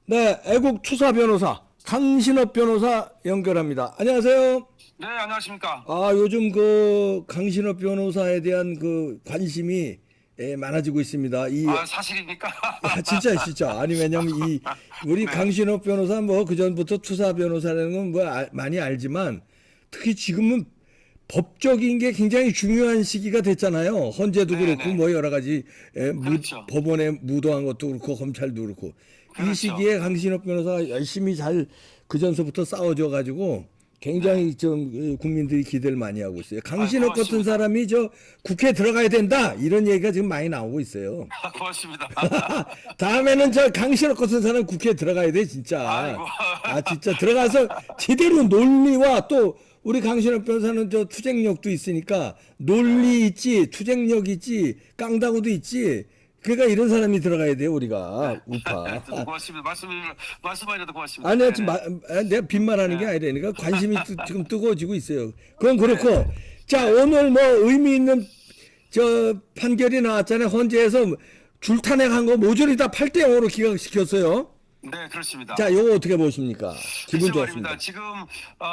네, 애국 투사 변호사 강신업 변호사 연결합니다. 안녕하세요. 네, 안녕하십니까. 아, 요즘 그 강신업 변호사에 대한 그 관심이 많아지고 있습니다. 아, 사실입니까? 진짜 진짜. 아니 왜냐면 이 우리 네, 강신업 변호사 뭐 그전부터 투사 변호사라는 건 뭐 많이 알지만 특히 지금은 법적인 게 굉장히 중요한 시기가 됐잖아요. 헌재도 네, 그렇고 네. 뭐 여러 가지 그렇죠. 법원에 무도한 것도 그렇고 검찰도 그렇고 이 그렇죠. 시기에 강신업 변호사가 열심히 잘 그전서부터 싸워줘 가지고 네. 굉장히 좀 국민들이 기대를 많이 하고 있어요. 아, 강신업 같은 고맙습니다. 사람이 저 국회에 들어가야 된다 이런 얘기가 지금 많이 나오고 있어요. 고맙습니다. 다음에는 저 강신업 같은 사람 국회에 들어가야 돼 진짜. 아이고. 아 진짜 들어가서 제대로 논리와 또 우리 강신업 변호사는 저 투쟁력도 있으니까 네. 논리 있지 투쟁력 있지 깡다구도 있지. 그러니까 이런 사람이 들어가야 돼요 우리가 네. 우파. 고맙습니다. 말씀하셔도 고맙습니다. 아니야 네, 지금 네. 내가 빈말하는 게 네. 아니라니까 관심이 지금 뜨거워지고 있어요. 그건 네, 그렇고 네. 자 네. 오늘 뭐 의미 있는 저 판결이 나왔잖아요. 헌재에서 줄탄핵한 거 모조리 다 8대 0으로 기각시켰어요. 네, 그렇습니다. 자, 요거 어떻게 보십니까? 기분 글쎄 말입니다. 좋았습니다. 지금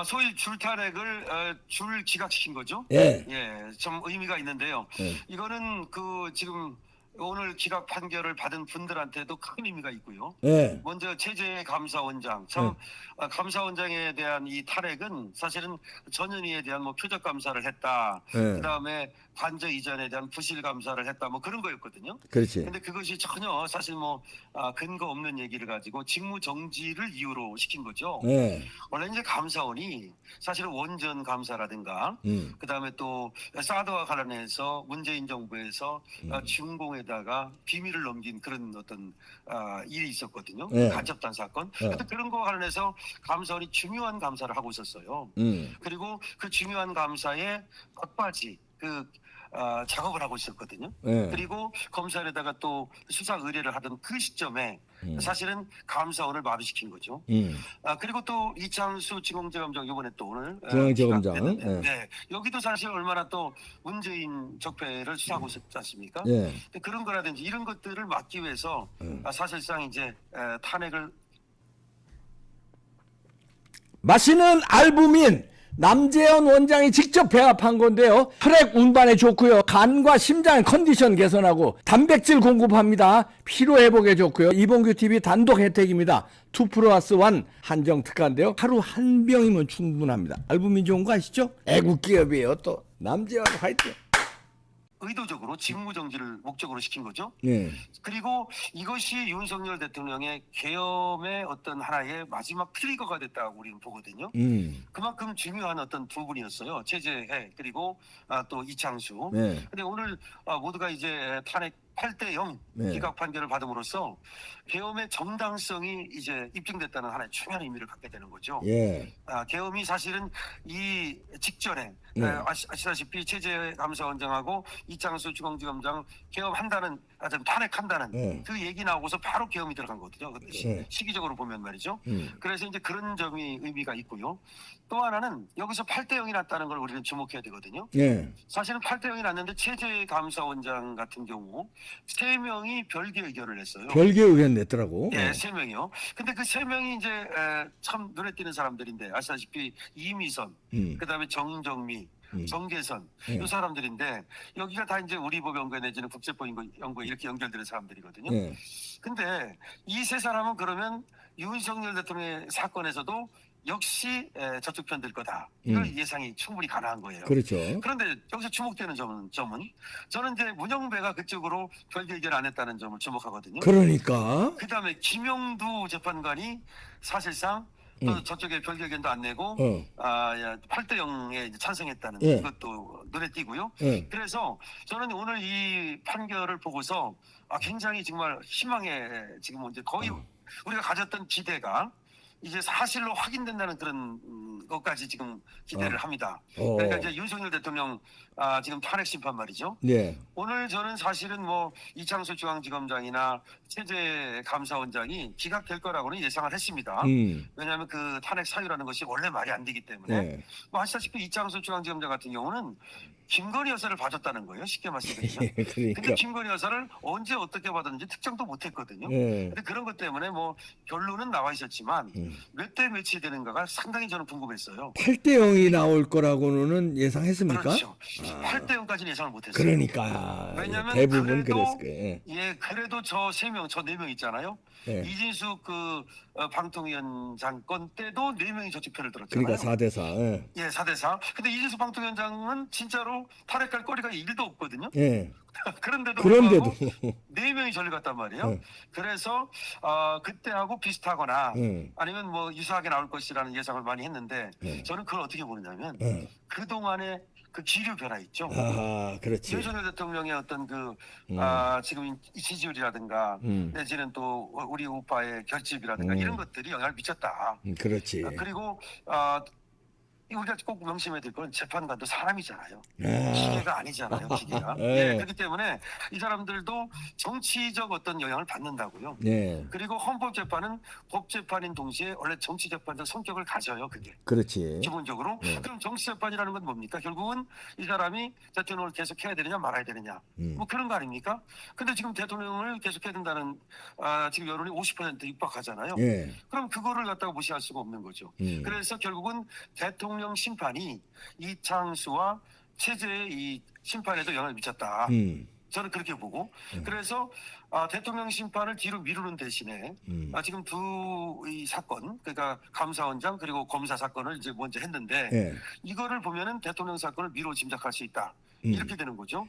소위 줄탄핵을 줄 기각시킨 거죠. 예. 예, 좀 의미가 있는데요. 예. 이거는 그 지금 오늘 기각 판결을 받은 분들한테도 큰 의미가 있고요. 예. 먼저 최재감사원장 예. 감사원장에 대한 이 탄핵은 사실은 전현희에 대한 뭐 표적 감사를 했다. 예. 그다음에 관저 이전에 대한 부실 감사를 했다. 뭐 그런 거였거든요. 그렇지. 근데 그것이 전혀 사실 뭐 근거 없는 얘기를 가지고 직무 정지를 이유로 시킨 거죠. 예. 원래 이제 감사원이 사실은 원전 감사라든가 그다음에 또 사드와 관련해서 문재인 정부에서 중공에다가 비밀을 넘긴 그런 어떤 일이 있었거든요. 예. 간첩단 사건. 예. 근데 그런 거 관련해서 감사원이 중요한 감사를 하고 있었어요. 그리고 그 중요한 감사에 막바지 작업을 하고 있었거든요. 예. 그리고 검찰에다가 또 수사 의뢰를 하던 그 시점에 사실은 감사원을 마비시킨 거죠. 그리고 또 이창수 지공재검장 이번에 또 오늘 중앙지검장. 기각됐는데, 예. 네, 여기도 사실 얼마나 또 문재인 적폐를 수사하고 있었지 않습니까? 예. 근데 그런 거라든지 이런 것들을 막기 위해서 사실상 이제 탄핵을 마시는 알부민 남재현 원장이 직접 배합한 건데요. 혈액 운반에 좋고요. 간과 심장 컨디션 개선하고 단백질 공급합니다. 피로 회복에 좋고요. 이봉규 TV 단독 혜택입니다. 2+1 한정 특가인데요. 하루 한 병이면 충분합니다. 알부민 좋은 거 아시죠? 애국 기업이에요. 또 남재현 화이팅. 의도적으로 직무 정지를 목적으로 시킨 거죠. 예. 그리고 이것이 윤석열 대통령의 계엄의 어떤 하나의 마지막 트리거가 됐다고 우리는 보거든요. 그만큼 중요한 어떤 두 분이었어요. 최재해 그리고 또 이창수. 네. 근데 오늘 모두가 이제 탄핵 8대 0 네. 기각 판결을 받음으로써 계엄의 정당성이 이제 입증됐다는 하나의 중요한 의미를 갖게 되는 거죠. 예. 계엄이 사실은 이 직전에 네. 아시다시피 최재 감사원장하고 이창수 중앙지검장 계엄한다는 좀 탄핵한다는 네. 그 얘기 나오고서 바로 계엄이 들어간 거거든요. 근데 네. 시기적으로 보면 말이죠. 그래서 이제 그런 점이 의미가 있고요. 또 하나는 여기서 8대 0이 났다는 걸 우리는 주목해야 되거든요. 예. 사실은 8대 0이 났는데 최재 감사원장 같은 경우 3명이 별개 의견을 냈어요. 별개 의견 냈더라고. 예, 3명이요. 근데 그 3명이 이제 참 눈에 띄는 사람들인데 아시다시피 이미선, 그다음에 정정미, 정계선 예. 이 사람들인데 여기가 다 이제 우리법연구회 내지는 국제법연구회 이렇게 연결되는 사람들이거든요. 예. 근데 이 세 사람은 그러면 윤석열 대통령의 사건에서도 역시 저쪽 편 들 거다. 이걸 예상이 충분히 가능한 거예요. 그렇죠. 그런데 여기서 주목되는 점은 저는 이제 문영배가 그쪽으로 별개 의견 안 했다는 점을 주목하거든요. 그러니까. 그다음에 김영두 재판관이 사실상 또 저쪽에 별개 의견도 안 내고 8대 0에 찬성했다는 예. 이것도 눈에 띄고요. 예. 그래서 저는 오늘 이 판결을 보고서 굉장히 정말 희망에 지금 이제 거의 우리가 가졌던 기대가 이제 사실로 확인된다는 그런 것까지 지금 기대를 합니다. 그러니까 이제 윤석열 대통령 지금 탄핵 심판 말이죠. 네. 오늘 저는 사실은 뭐 이창수 중앙지검장이나 최재 감사원장이 기각될 거라고는 예상을 했습니다. 왜냐하면 그 탄핵 사유라는 것이 원래 말이 안 되기 때문에 네. 뭐 아시다시피 이창수 중앙지검장 같은 경우는 김건희 여사를 봐줬다는 거예요. 쉽게 말씀드리면. 그러니까. 근데 김건희 여사를 언제 어떻게 받았는지 특정도 못했거든요. 예. 근데 그런 것 때문에 뭐 결론은 나와 있었지만 몇 대 몇이 되는가가 상당히 저는 궁금했어요. 8대 0이 나올 거라고는 예상했습니까? 그렇죠. 아. 8대 0까지는 예상을 못했어요. 그러니까 왜냐면 대부분 그래도 그랬을 거예요. 예. 예, 그래도 저 3명, 저 4명 있잖아요. 예. 이진숙 방통위원장 건 때도 4명이 저쪽 편을 들었잖아요. 그러니까 4대 4. 예. 예, 4대 4. 근데 이진숙 방통위원장은 진짜로 탈핵할 거리가 1도 없거든요. 예. 그런데도 그런데도 불구하고 4명이 저리 갔단 말이에요. 예. 그래서 그때하고 비슷하거나 예. 아니면 뭐 유사하게 나올 것이라는 예상을 많이 했는데 예. 저는 그걸 어떻게 보느냐면 예. 그동안의 그 기류 변화 있죠. 아하, 그렇지. 윤석열 대통령의 어떤 그 음. 지금 이 지지율이라든가 내지는 또 우리 오빠의 결집이라든가 이런 것들이 영향을 미쳤다. 그렇지. 그리고 우리가 꼭 명심해야 될 건 재판관도 사람이잖아요. 아. 기계가 아니잖아요. 기계가. 예. 예, 그렇기 때문에 이 사람들도 정치적 어떤 영향을 받는다고요. 예. 그리고 헌법재판은 법재판인 동시에 원래 정치재판적 성격을 가져요. 그게. 그렇지. 기본적으로. 네. 그럼 정치재판이라는 건 뭡니까? 결국은 이 사람이 대통령을 계속 해야 되느냐 말아야 되느냐. 뭐 그런 거 아닙니까? 근데 지금 대통령을 계속 해야 된다는 지금 여론이 50% 육박하잖아요. 예. 그럼 그거를 갖다가 무시할 수가 없는 거죠. 그래서 결국은 대통령 심판이 이창수와 체제의 이 심판에도 영향을 미쳤다. 저는 그렇게 보고 그래서 대통령 심판을 뒤로 미루는 대신에 지금 두 이 사건 그러니까 감사원장 그리고 검사 사건을 이제 먼저 했는데 예. 이거를 보면은 대통령 사건을 미루어 짐작할 수 있다. 이렇게 되는 거죠.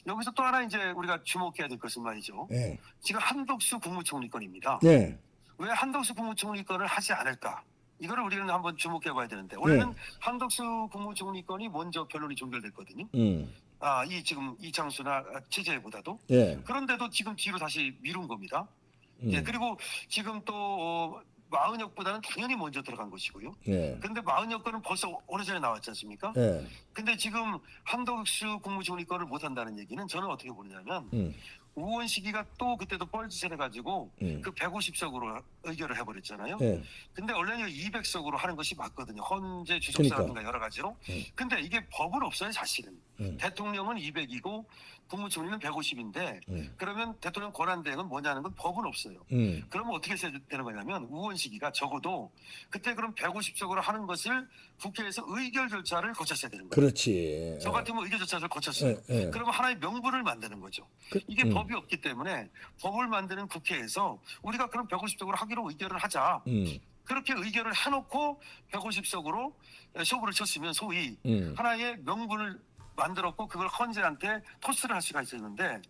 여기서 또 하나 이제 우리가 주목해야 될 것은 말이죠. 예. 지금 한덕수 국무총리 건입니다. 예. 왜 한덕수 국무총리 건을 하지 않을까? 이거를 우리는 한번 주목해 봐야 되는데 원래는 한덕수 국무총리 건이 먼저 변론이 종결됐거든요. 이 지금 이창수나 최재보다도 예. 그런데도 지금 뒤로 다시 미룬 겁니다. 예, 그리고 지금 또 마은혁보다는 당연히 먼저 들어간 것이고요. 예. 그런데 마은혁 건은 벌써 오래전에 나왔지 않습니까? 예. 근데 지금 한덕수 국무총리 건을 못 한다는 얘기는 저는 어떻게 보느냐면 우원 시기가 또 그때도 뻘짓을 해가지고 그 150석으로 의결을 해버렸잖아요. 예. 근데 원래는 200석으로 하는 것이 맞거든요. 헌재 주석사라든가 그러니까. 여러 가지로. 근데 이게 법은 없어요, 사실은. 대통령은 200이고 국무총리는 150인데 그러면 대통령 권한대행은 뭐냐는 건 법은 없어요. 그러면 어떻게 해야 되는 거냐면 우원 시기가 적어도 그때 그럼 150석으로 하는 것을 국회에서 의결 절차를 거쳤어야 되는 거예요. 그렇지. 저 같으면 의결 절차를 거쳤어요. 예, 예. 그러면 하나의 명분을 만드는 거죠. 이게 법이 없기 때문에 법을 만드는 국회에서 우리가 그럼 150석으로 하기로 의결을 하자. 그렇게 의결을 해놓고 150석으로 쇼부를 쳤으면 소위 하나의 명분을 만들었고 그걸 헌재한테 토스를 할 수가 있었는데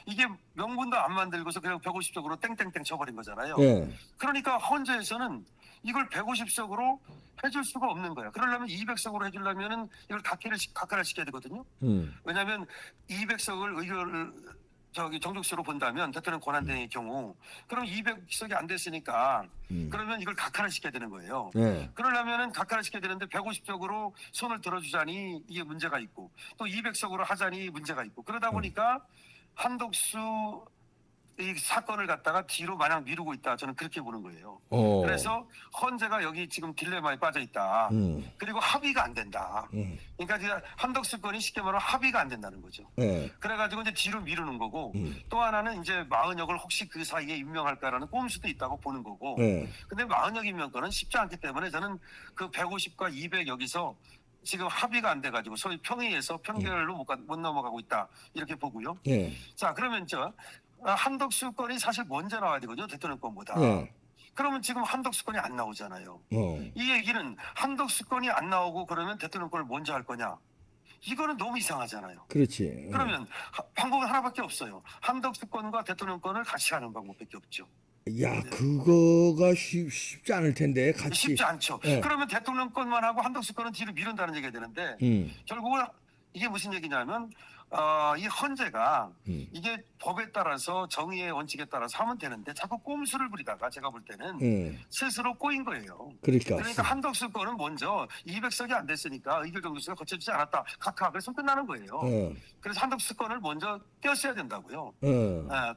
이게 명분도 안 만들고서 그냥 150석으로 땡땡땡 쳐버린 거잖아요. 예. 그러니까 헌재에서는 이걸 150석으로 해줄 수가 없는 거야. 그러려면 200석으로 해주려면은 이걸 각하를 시켜야 되거든요. 왜냐하면 200석을 의결을 정족수로 본다면 대통령 권한대행의 경우 그럼 200석이 안 됐으니까 그러면 이걸 각하를 시켜야 되는 거예요. 예. 그러려면은 각하를 시켜야 되는데 150석으로 손을 들어주자니 이게 문제가 있고 또 200석으로 하자니 문제가 있고 그러다 보니까 한덕수 이 사건을 갖다가 뒤로 마냥 미루고 있다. 저는 그렇게 보는 거예요. 그래서 헌재가 여기 지금 딜레마에 빠져 있다. 그리고 합의가 안 된다. 그러니까 이제 한덕수 건이 쉽게 말하면 합의가 안 된다는 거죠. 예. 그래가지고 이제 뒤로 미루는 거고 또 하나는 이제 마은혁을 혹시 그 사이에 임명할까라는 꼼수도 있다고 보는 거고. 예. 근데 마은혁 임명 건은 쉽지 않기 때문에 저는 그 150과 200 여기서 지금 합의가 안 돼가지고 소위 평의에서 편결로 못 넘어가고 있다 이렇게 보고요. 예. 자 그러면 한덕수 건이 사실 먼저 나와야 되거든요. 대통령 건보다. 예. 그러면 지금 한덕수 건이 안 나오잖아요. 어. 이 얘기는 한덕수 건이 안 나오고 그러면 대통령 건을 먼저 할 거냐. 이거는 너무 이상하잖아요. 그렇지. 그러면 방법은 하나밖에 없어요. 한덕수 건과 대통령 건을 같이 하는 방법밖에 없죠. 야, 그거가 쉽지 않을 텐데 같이. 쉽지 않죠. 예. 그러면 대통령 건만 하고 한덕수 건은 뒤로 미룬다는 얘기가 되는데 결국은 이게 무슨 얘기냐면 이 헌재가 이게 법에 따라서 정의의 원칙에 따라서 하면 되는데 자꾸 꼼수를 부리다가 제가 볼 때는 스스로 꼬인 거예요. 그러니까 한덕수 건은 먼저 200석이 안 됐으니까 의결 정도수가 거쳐지지 않았다. 각하 그래서 끝나는 거예요. 그래서 한덕수 건을 먼저 떼었어야 된다고요.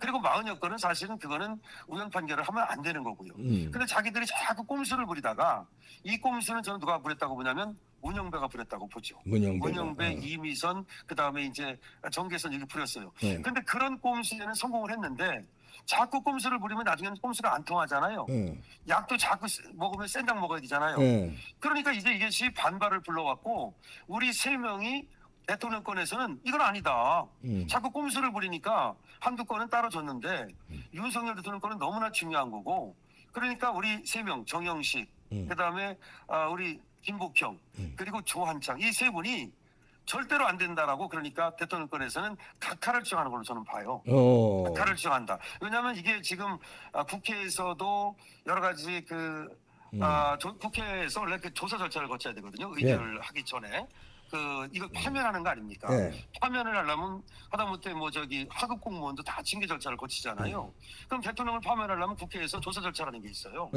그리고 마은혁 건은 사실은 그거는 우연 판결을 하면 안 되는 거고요. 근데 자기들이 자꾸 꼼수를 부리다가 이 꼼수는 저는 누가 부렸다고 보냐면 문영배가 부렸다고 보죠. 문영배가. 문영배, 이미선, 그 다음에 이제 정계선 이렇게 부렸어요. 네. 근데 그런 꼼수에는 성공을 했는데 자꾸 꼼수를 부리면 나중에는 꼼수가 안 통하잖아요. 약도 자꾸 먹으면 센장 먹어야 되잖아요. 그러니까 이제 이것이 반발을 불러왔고 우리 세 명이 대통령권에서는 이건 아니다. 자꾸 꼼수를 부리니까 한두 건은 따라줬는데 윤석열 대통령권은 너무나 중요한 거고 그러니까 우리 세 명 정영식 그다음에 우리 김복형 그리고 조한창 이 세 분이 절대로 안 된다라고 그러니까 대통령권에서는 각하를 주장하는 걸로 저는 봐요. 각하를 주장한다. 왜냐하면 이게 지금 국회에서도 여러 가지 국회에서 원래 그 조사 절차를 거쳐야 되거든요. 의결을 하기 전에. 이거 파면하는 거 아닙니까? 파면을 하려면 하다못해 하급 공무원도 다 징계 절차를 거치잖아요. 그럼 대통령을 파면하려면 국회에서 조사 절차라는 게 있어요.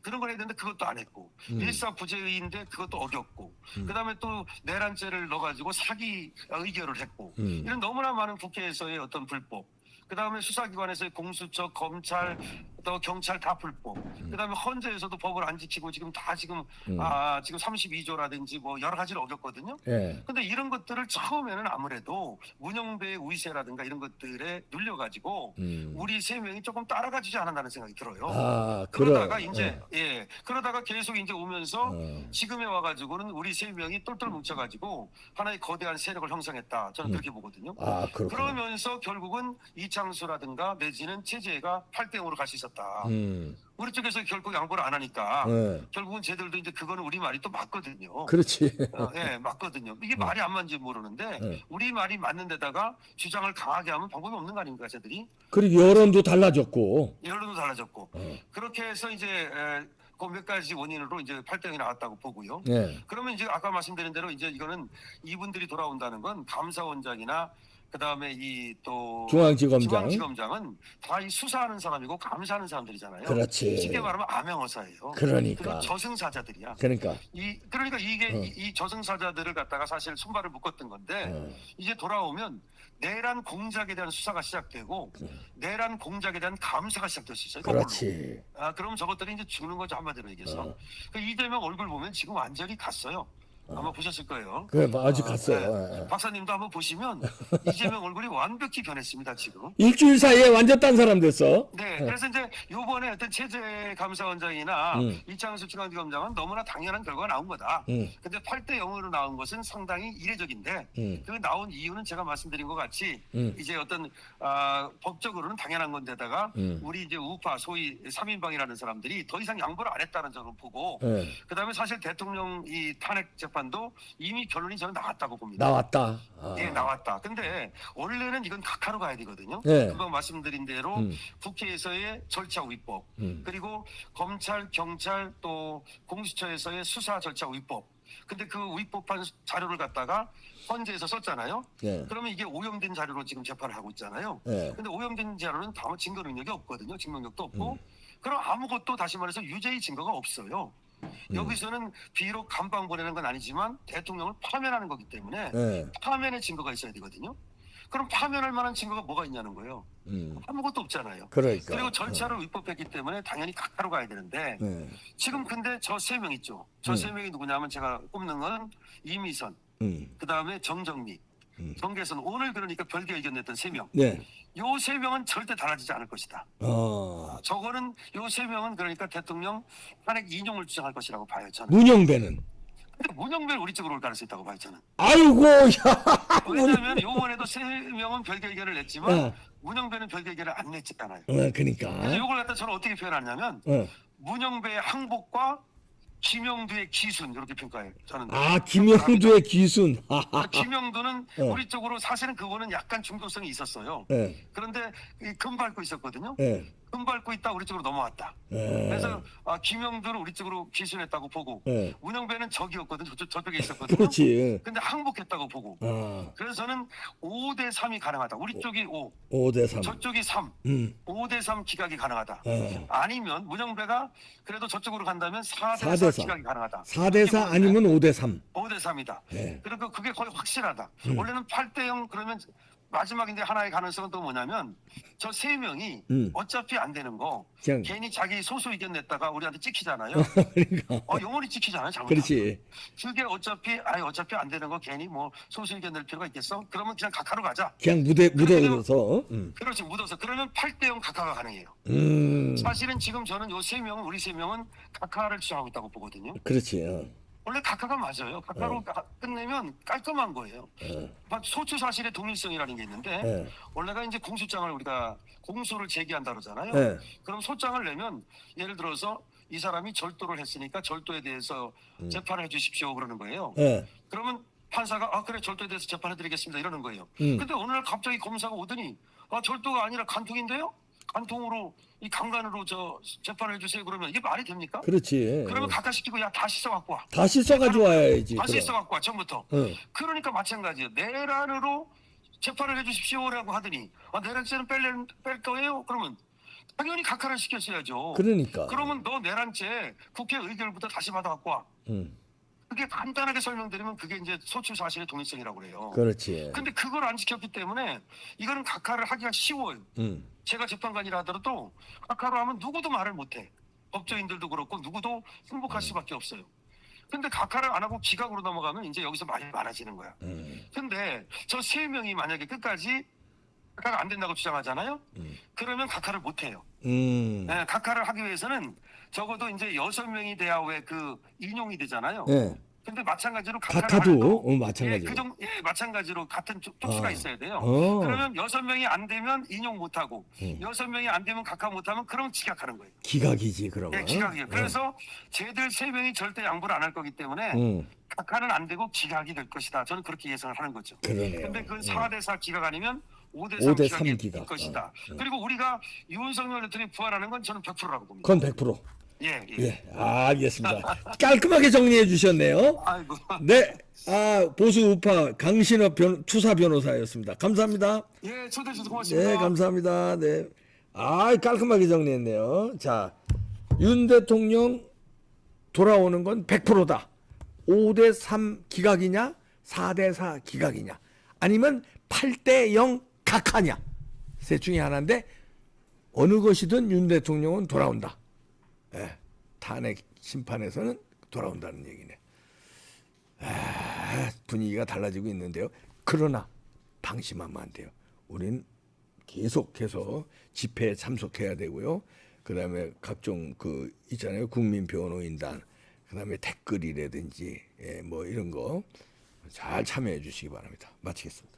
그런 걸 해야 되는데 그것도 안 했고 일사부재의인데 그것도 어겼고 그다음에 또 내란죄를 넣어가지고 사기 의결을 했고 이런 너무나 많은 국회에서의 어떤 불법 그다음에 수사기관에서의 공수처, 검찰, 또 경찰 다 불법. 그다음에 헌재에서도 법을 안 지키고 지금 32조라든지 뭐 여러 가지를 어겼거든요. 근데 이런 것들을 처음에는 아무래도 문영배의 의세라든가 이런 것들에 눌려가지고 우리 세 명이 조금 따라가지지 않았다는 생각이 들어요. 그러다가 이제 그러다가 계속 이제 오면서 지금에 와가지고는 우리 세 명이 똘똘 뭉쳐가지고 하나의 거대한 세력을 형성했다. 저는 그렇게 보거든요. 그러면서 결국은 이창수라든가 내지는 최재해가 8대0으로 갈 수 있었다. 우리 쪽에서 결국 양보를 안 하니까 결국은 쟤들도 이제 그거는 우리 말이 또 맞거든요. 그렇지. 맞거든요. 이게 말이 안 맞는지 모르는데 우리 말이 맞는 데다가 주장을 강하게 하면 방법이 없는 거 아닙니까, 쟤들이? 그리고 여론도 달라졌고. 여론도 달라졌고. 그렇게 해서 이제 그 몇 가지 원인으로 이제 8대0이 나왔다고 보고요. 그러면 이제 아까 말씀드린 대로 이제 이거는 이분들이 돌아온다는 건 감사원장이나 그다음에 이 또 중앙지검장은 다 이 수사하는 사람이고 감사하는 사람들이잖아요. 그렇지. 쉽게 말하면 암행어사예요. 그러니까. 그리고 저승사자들이야. 그러니까 이게 이 저승사자들을 갖다가 사실 손발을 묶었던 건데 이제 돌아오면 내란 공작에 대한 수사가 시작되고 내란 공작에 대한 감사가 시작될 수 있어요. 그렇지. 그럼 저것들이 이제 죽는 거죠, 한마디로 얘기해서. 그 이재명 얼굴 보면 지금 완전히 갔어요. 아마 보셨을 거예요. 그래, 아직 갔어요. 박사님도 한번 보시면 이재명 얼굴이 완벽히 변했습니다, 지금. 일주일 사이에 완전 딴 사람 됐어. 그래서 이제 요번에 어떤 최재 감사원장이나 이창수 중앙지검장은 너무나 당연한 결과가 나온 거다. 근데 8대0으로 나온 것은 상당히 이례적인데 그 나온 이유는 제가 말씀드린 것 같이 이제 어떤 법적으로는 당연한 건데다가 우리 이제 우파 소위 3인방이라는 사람들이 더 이상 양보를 안 했다는 점을 보고 그다음에 사실 대통령 이 탄핵 재판도 이미 결론이 저는 나왔다고 봅니다. 나왔다. 나왔다. 근데 원래는 이건 각하로 가야 되거든요. 금방 말씀드린 대로 국회에서의 절차 위법, 그리고 검찰, 경찰 또 공수처에서의 수사 절차 위법. 근데 그 위법한 자료를 갖다가 헌재에서 썼잖아요. 그러면 이게 오염된 자료로 지금 재판을 하고 있잖아요. 근데 오염된 자료는 다음 증거 능력이 없거든요. 증명력도 없고. 그럼 아무것도 다시 말해서 유죄의 증거가 없어요. 여기서는 비록 감방 보내는 건 아니지만 대통령을 파면하는 거기 때문에 파면의 증거가 있어야 되거든요. 그럼 파면할 만한 증거가 뭐가 있냐는 거예요. 아무것도 없잖아요. 그러니까. 그리고 절차를 위법했기 때문에 당연히 각하로 가야 되는데 지금 근데 저 세 명 있죠. 저 세 명이 누구냐면 제가 꼽는 건 이미선, 그다음에 정정미, 정계선 오늘 그러니까 별개 의견 냈던 세 명. 요 세 명은 절대 달라지지 않을 것이다. 저거는 요 세 명은 그러니까 대통령 탄핵 인용을 주장할 것이라고 봐요, 저는. 문영배는? 근데 문영배는 우리 쪽으로 올 가능성이 있다고 봐요, 저는. 아이고, 야. 왜냐하면 요번에도 세 명은 별개 의견을 냈지만 문영배는 별개 의견을 안 냈잖아요. 그러니까. 그래서 요걸 갖다 저는 어떻게 표현하냐면 문영배의 항복과 김영두의 기순 이렇게 평가해요. 저는. 김영두의 기순. 김영두는 우리 쪽으로 사실은 그거는 약간 중도성이 있었어요. 그런데 금 밟고 있었거든요. 금 밟고 있다 우리 쪽으로 넘어왔다. 그래서 김영두를 우리 쪽으로 기순했다고 보고 문영배는 적이었거든요. 저쪽에 있었거든요. 그렇지. 근데 항복했다고 보고. 그래서 저는 5대3이 가능하다. 우리 쪽이 5대3. 저쪽이 3. 5대3 기각이 가능하다. 아니면 문영배가 그래도 저쪽으로 간다면 4대4 기각이 가능하다. 4대4 아니면 5대3. 5대3이다. 그리고 그게 거의 확실하다. 원래는 8대0 그러면 마지막인데 하나의 가능성은 또 뭐냐면 저 3명이 어차피 안 되는 거 그냥 괜히 자기 소수 의견 냈다가 우리한테 찍히잖아요. 그러니까 영원히 찍히잖아요. 잘못하면. 그렇지. 그게 어차피 안 되는 거 괜히 뭐 소수 의견 낼 필요가 있겠어? 그러면 그냥 각하로 가자. 그냥 묻어서. 그렇지, 묻어서. 그러면 8대0 각하가 가능해요. 사실은 지금 저는 요 3명은 우리 3명은 각하를 주장하고 있다고 보거든요. 그렇지. 원래 각하가 맞아요. 각하로 끝내면 깔끔한 거예요. 소추 사실의 동일성이라는 게 있는데 원래가 이제 공소장을 우리가 공소를 제기한다 그러잖아요. 그럼 소장을 내면 예를 들어서 이 사람이 절도를 했으니까 절도에 대해서 재판을 해주십시오 그러는 거예요. 그러면 판사가 그래 절도에 대해서 재판해드리겠습니다 이러는 거예요. 근데 어느 날 갑자기 검사가 오더니 절도가 아니라 간통인데요? 간통으로 이 강간으로 재판을 해주세요 그러면 이게 말이 됩니까? 그렇지. 그러면 각하시키고 다시 써갖고 와. 다시 써가지고 와야지. 다시 써갖고 와 처음부터. 그러니까 마찬가지예요. 내란으로 재판을 해주십시오라고 하더니 내란죄는 뺄 거예요? 그러면 당연히 각하를 시켰어야죠. 그러니까. 그러면 너 내란죄 국회 의결부터 다시 받아갖고 와. 그게 간단하게 설명드리면 그게 이제 소추 사실의 동일성이라고 그래요. 그렇지. 근데 그걸 안 지켰기 때문에 이거는 각하를 하기가 쉬워요. 제가 재판관이라 하더라도 각하로 하면 누구도 말을 못해. 법조인들도 그렇고 누구도 승복할 수밖에 없어요. 근데 각하를 안 하고 기각으로 넘어가면 이제 여기서 말이 많아지는 거야. 근데 저 3명이 만약에 끝까지 각하가 안 된다고 주장하잖아요. 그러면 각하를 못 해요. 네, 각하를 하기 위해서는 적어도 이제 6명이 돼야 왜 그 인용이 되잖아요. 근데 마찬가지로 각하도 마찬가지로. 마찬가지로 같은 쪽수가 있어야 돼요. 그러면 6명이 안 되면 인용 못 하고 6명이 안 되면 각하 못 하면 그럼 기각하는 거예요. 기각이지 그러면. 네, 기각이에요. 그래서 쟤들 3명이 절대 양보를 안 할 거기 때문에 각하는 안 되고 기각이 될 것이다. 저는 그렇게 예상을 하는 거죠. 그러네요. 근데 그 4대4 기각 아니면 5대3 5대3 기각이 기각. 될 것이다. 그리고 우리가 윤석열 대통령이 부활하는 건 저는 100%라고 봅니다. 그건 100%. 예. 알겠습니다. 깔끔하게 정리해 주셨네요. 아이고. 네. 보수 우파 강신업 투사 변호사였습니다. 감사합니다. 예, 초대해 주셔서 고맙습니다. 네, 감사합니다. 네. 깔끔하게 정리했네요. 자, 윤 대통령 돌아오는 건 100%다. 5대3 기각이냐? 4대4 기각이냐? 아니면 8대0 각하냐? 셋 중에 하나인데 어느 것이든 윤 대통령은 돌아온다. 탄핵 심판에서는 돌아온다는 얘기네. 분위기가 달라지고 있는데요. 그러나 방심하면 안 돼요. 우린 계속해서 집회에 참석해야 되고요. 그다음에 각종 있잖아요. 국민변호인단, 그다음에 댓글이라든지 뭐 이런 거 잘 참여해 주시기 바랍니다. 마치겠습니다.